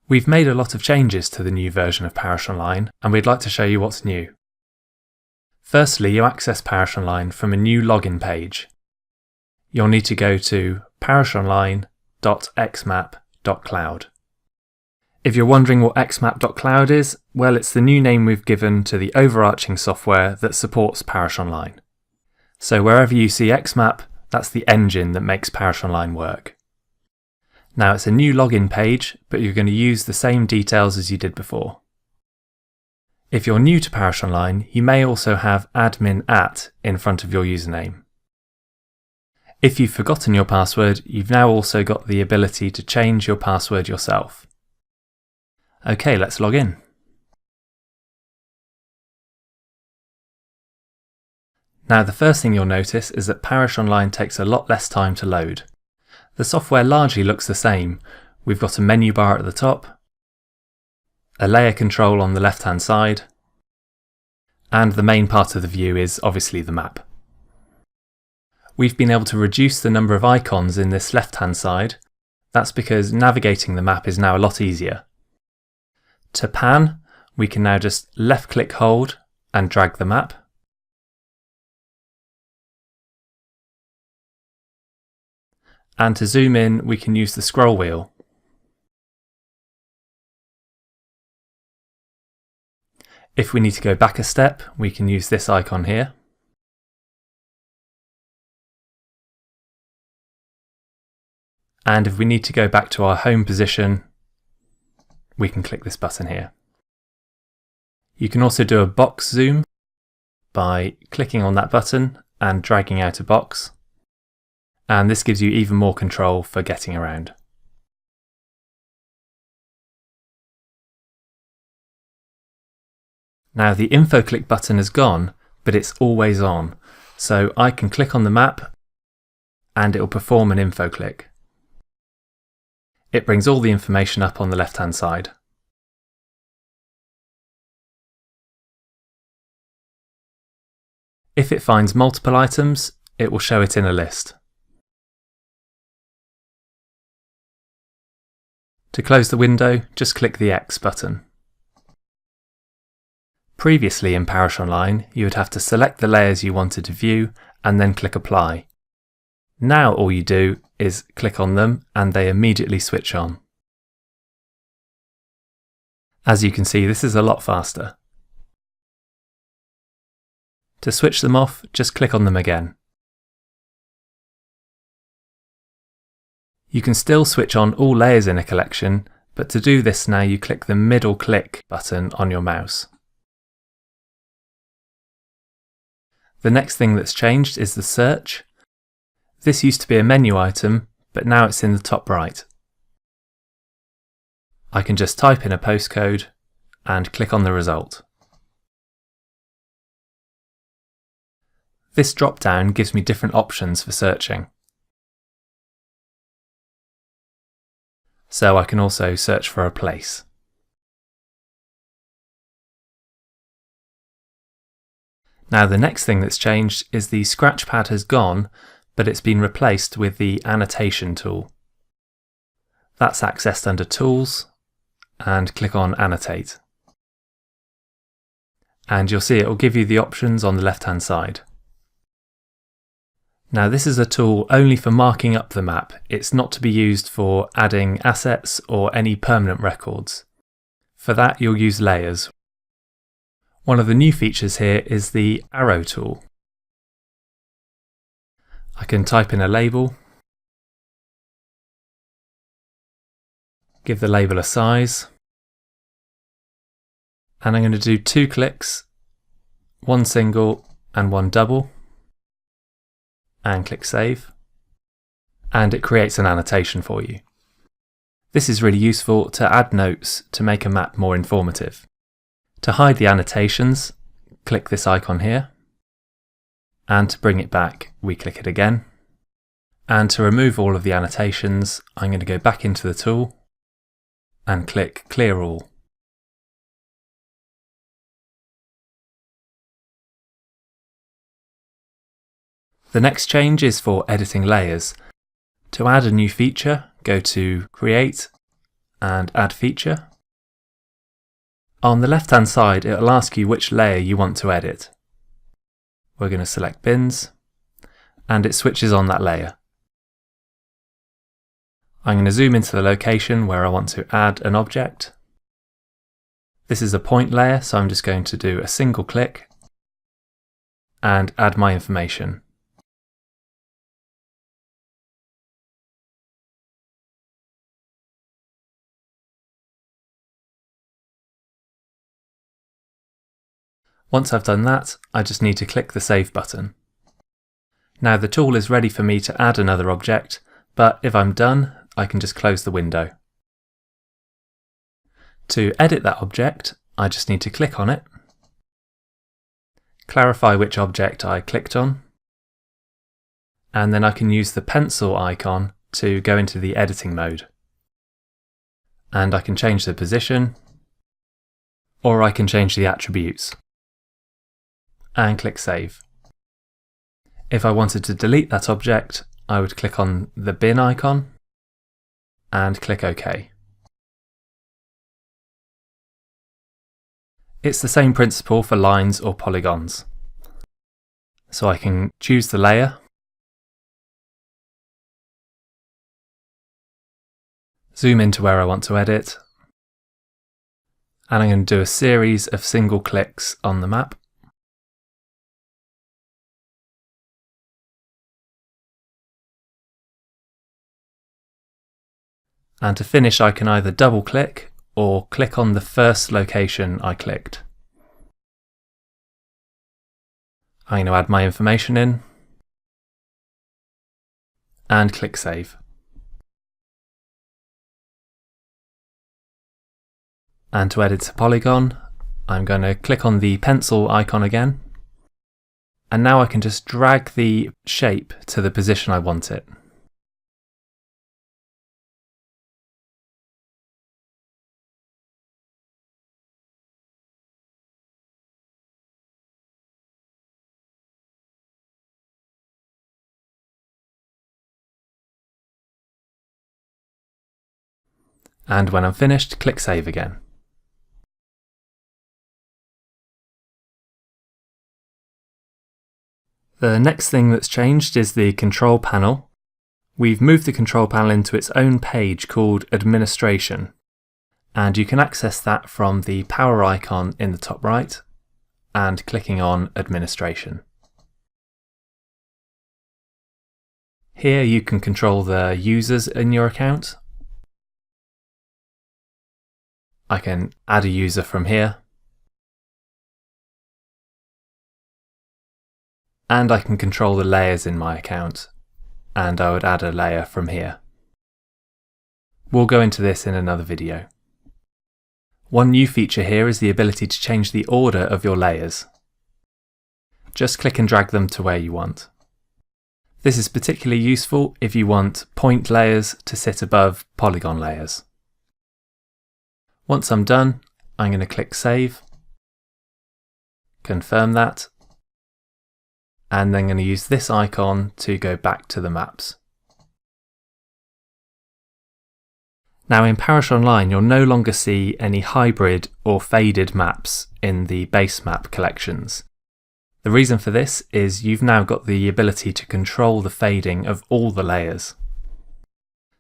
We've made a lot of changes to the new version of Parish Online, and we'd like to show you what's new. Firstly, you access Parish Online from a new login page. You'll need to go to parishonline.xmap.cloud. If you're wondering what xmap.cloud is, well, it's the new name we've given to the overarching software that supports Parish Online. So wherever you see xmap, that's the engine that makes Parish Online work. Now it's a new login page, but you're going to use the same details as you did before. If you're new to Parish Online, you may also have admin@ in front of your username. If you've forgotten your password, you've now also got the ability to change your password yourself. Okay, let's log in. Now the first thing you'll notice is that Parish Online takes a lot less time to load. The software largely looks the same. We've got a menu bar at the top, a layer control on the left hand side, and the main part of the view is obviously the map. We've been able to reduce the number of icons in this left hand side. That's because navigating the map is now a lot easier. To pan, we can now just left click hold and drag the map. And to zoom in, we can use the scroll wheel. If we need to go back a step, we can use this icon here. And if we need to go back to our home position, we can click this button here. You can also do a box zoom by clicking on that button and dragging out a box. And this gives you even more control for getting around. Now the info click button is gone, but it's always on. So I can click on the map and it will perform an info click. It brings all the information up on the left hand side. If it finds multiple items, it will show it in a list. To close the window, just click the X button. Previously in Parish Online, you would have to select the layers you wanted to view and then click Apply. Now all you do is click on them and they immediately switch on. As you can see, this is a lot faster. To switch them off, just click on them again. You can still switch on all layers in a collection, but to do this now you click the middle click button on your mouse. The next thing that's changed is the search. This used to be a menu item, but now it's in the top right. I can just type in a postcode and click on the result. This drop-down gives me different options for searching. So I can also search for a place. Now the next thing that's changed is the scratch pad has gone, but it's been replaced with the annotation tool. That's accessed under Tools and click on Annotate. And you'll see it will give you the options on the left hand side. Now this is a tool only for marking up the map. It's not to be used for adding assets or any permanent records. For that you'll use layers. One of the new features here is the arrow tool. I can type in a label, give the label a size, and I'm going to do 2 clicks, one single and one double, and click Save, and it creates an annotation for you. This is really useful to add notes to make a map more informative. To hide the annotations, click this icon here. And to bring it back, we click it again. And to remove all of the annotations, I'm going to go back into the tool and click Clear All. The next change is for editing layers. To add a new feature, go to Create and Add Feature. On the left hand side it will ask you which layer you want to edit. We're going to select Bins, and it switches on that layer. I'm going to zoom into the location where I want to add an object. This is a point layer, so I'm just going to do a single click and add my information. Once I've done that, I just need to click the Save button. Now the tool is ready for me to add another object, but if I'm done, I can just close the window. To edit that object, I just need to click on it, clarify which object I clicked on, and then I can use the pencil icon to go into the editing mode. And I can change the position, or I can change the attributes. And click Save. If I wanted to delete that object, I would click on the bin icon and click OK. It's the same principle for lines or polygons. So I can choose the layer, zoom into where I want to edit, and I'm going to do a series of single clicks on the map. And to finish, I can either double click or click on the first location I clicked. I'm going to add my information in and click Save. And to edit a polygon, I'm going to click on the pencil icon again. And now I can just drag the shape to the position I want it. And when I'm finished, click Save again. The next thing that's changed is the control panel. We've moved the control panel into its own page called Administration, and you can access that from the power icon in the top right and clicking on Administration. Here you can control the users in your account. I can add a user from here, and I can control the layers in my account, and I would add a layer from here. We'll go into this in another video. One new feature here is the ability to change the order of your layers. Just click and drag them to where you want. This is particularly useful if you want point layers to sit above polygon layers. Once I'm done, I'm going to click Save, confirm that, and then I'm going to use this icon to go back to the maps. Now in Parish Online, you'll no longer see any hybrid or faded maps in the base map collections. The reason for this is you've now got the ability to control the fading of all the layers.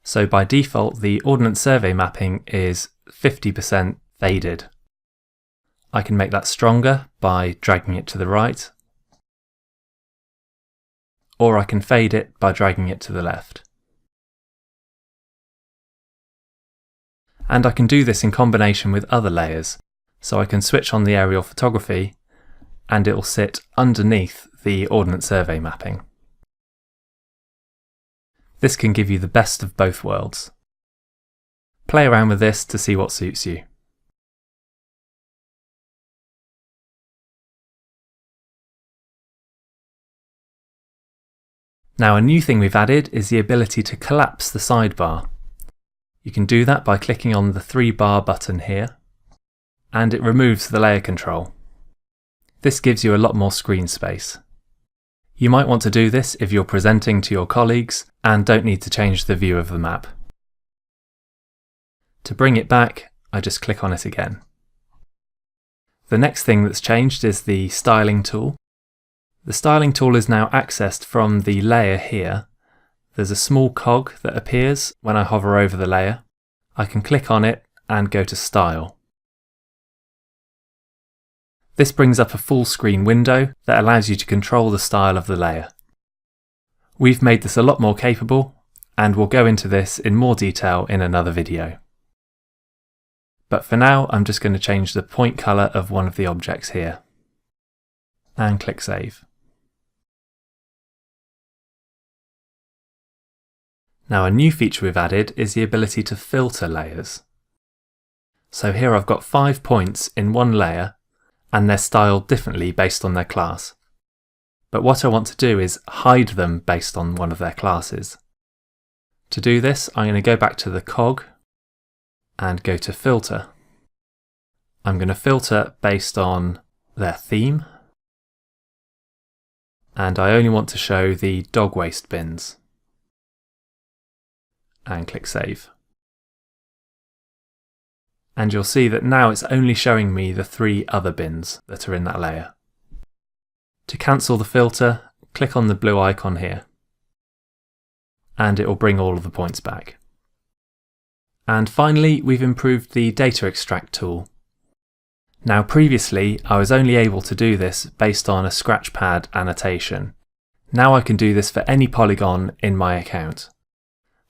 So by default, the Ordnance Survey mapping is 50% faded. I can make that stronger by dragging it to the right, or I can fade it by dragging it to the left. And I can do this in combination with other layers, so I can switch on the aerial photography and it will sit underneath the Ordnance Survey mapping. This can give you the best of both worlds. Play around with this to see what suits you. Now a new thing we've added is the ability to collapse the sidebar. You can do that by clicking on the 3-bar button here, and it removes the layer control. This gives you a lot more screen space. You might want to do this if you're presenting to your colleagues and don't need to change the view of the map. To bring it back, I just click on it again. The next thing that's changed is the styling tool. The styling tool is now accessed from the layer here. There's a small cog that appears when I hover over the layer. I can click on it and go to Style. This brings up a full screen window that allows you to control the style of the layer. We've made this a lot more capable, and we'll go into this in more detail in another video. But for now, I'm just going to change the point colour of one of the objects here. And click Save. Now a new feature we've added is the ability to filter layers. So here I've got 5 points in one layer, and they're styled differently based on their class. But what I want to do is hide them based on one of their classes. To do this, I'm going to go back to the cog and go to Filter. I'm going to filter based on their theme, and I only want to show the dog waste bins. And click Save. And you'll see that now it's only showing me the 3 other bins that are in that layer. To cancel the filter, click on the blue icon here, and it will bring all of the points back. And finally, we've improved the data extract tool. Now previously, I was only able to do this based on a scratchpad annotation. Now I can do this for any polygon in my account.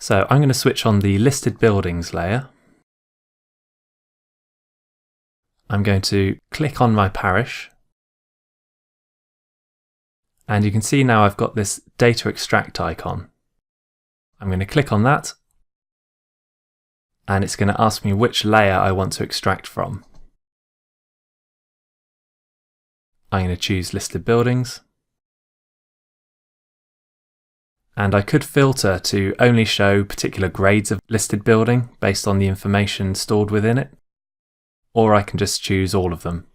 So I'm going to switch on the listed buildings layer. I'm going to click on my parish. And you can see now I've got this data extract icon. I'm going to click on that, and it's going to ask me which layer I want to extract from. I'm going to choose listed buildings. And I could filter to only show particular grades of listed building based on the information stored within it, or I can just choose all of them.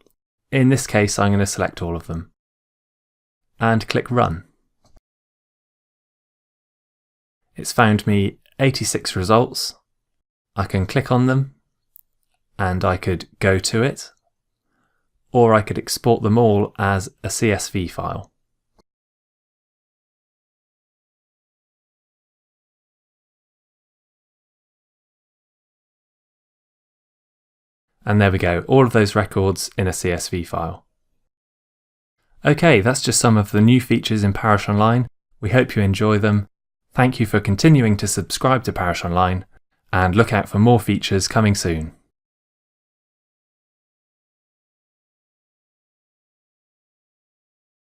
In this case, I'm going to select all of them and click Run. It's found me 86 results. I can click on them and I could go to it, or I could export them all as a CSV file. And there we go, all of those records in a CSV file. Okay, that's just some of the new features in Parish Online. We hope you enjoy them. Thank you for continuing to subscribe to Parish Online, and look out for more features coming soon.